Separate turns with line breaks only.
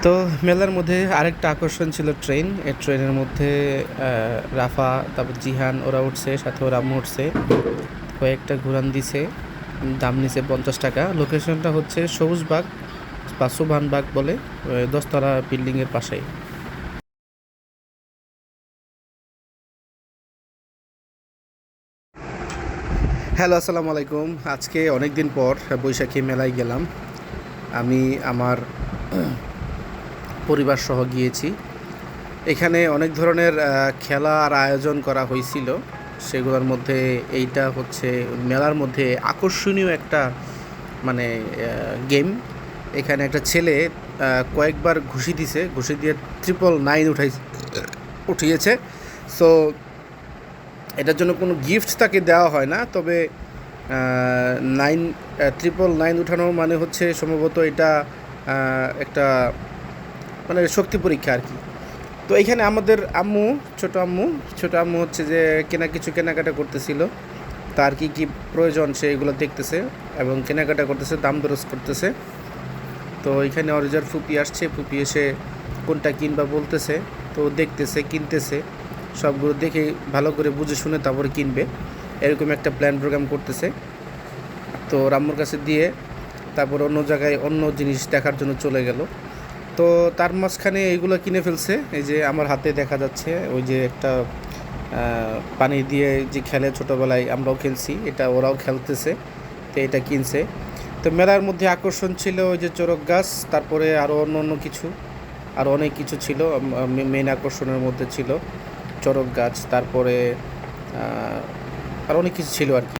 তো মেলার মধ্যে আরেকটা আকর্ষণ ছিল ট্রেন। এই ট্রেনের মধ্যে রাফা, তারপর জিহান ওরা উঠছে, সাথে ওরা আম্মু উঠছে। কয়েকটা ঘুরান দিছে, দাম নিছে 50 টাকা। লোকেশনটা হচ্ছে সবুজবাগ বা সুবহানবাগ বলে, দশতলা বিল্ডিংয়ের পাশেই। হ্যালো, আসসালামু আলাইকুম। আজকে অনেক দিন পর বৈশাখী মেলায় গেলাম। আমি আমার পরিবার সহ গিয়েছি। এখানে অনেক ধরনের খেলার আয়োজন করা হয়েছিল। সেগুলোর মধ্যে এইটা হচ্ছে মেলার মধ্যে আকর্ষণীয় একটা মানে গেম। এখানে একটা ছেলে কয়েকবার ঘুষি দিছে, ঘুষি দিয়ে 999 উঠিয়েছে। সো এটার জন্য কোনো গিফট তাকে দেওয়া হয় না, তবে 999 উঠানো মানে হচ্ছে সম্ভবত এটা একটা মানে শক্তি পরীক্ষা আর কি। তো এইখানে আমাদের আম্মু, ছোটো আম্মু হচ্ছে যে কিছু কেনাকাটা করতেছিল। তার কি কি প্রয়োজন সে এগুলো দেখতেছে এবং কেনাকাটা করতেছে, দাম দরজ করতেছে। তো এখানে অরিজার ফুপি আসছে, ফুপি এসে কোনটা কিনবা বলতেছে। তো দেখতেছে, কিনতেছে, সবগুলো দেখে ভালো করে বুঝে শুনে তারপরে কিনবে, এরকম একটা প্ল্যান প্রোগ্রাম করতেছে। তো রাম্মুর কাছে দিয়ে তারপর অন্য জায়গায় অন্য জিনিস দেখার জন্য চলে গেল। তো তার মাঝখানে এইগুলো কিনে ফেলছে। এই যে আমার হাতে দেখা যাচ্ছে ওই যে একটা পানি দিয়ে যে খেলে, ছোটোবেলায় আমরাও খেলছি, এটা ওরাও খেলতেছে। তো এটা কিনছে। তো মেলার মধ্যে আকর্ষণ ছিল ওই যে চড়ক গাছ, তারপরে আরও অন্য অন্য কিছু, আরও অনেক কিছু ছিল। মেন আকর্ষণের মধ্যে ছিল চড়ক গাছ, তারপরে আর অনেক কিছু ছিল আর কি।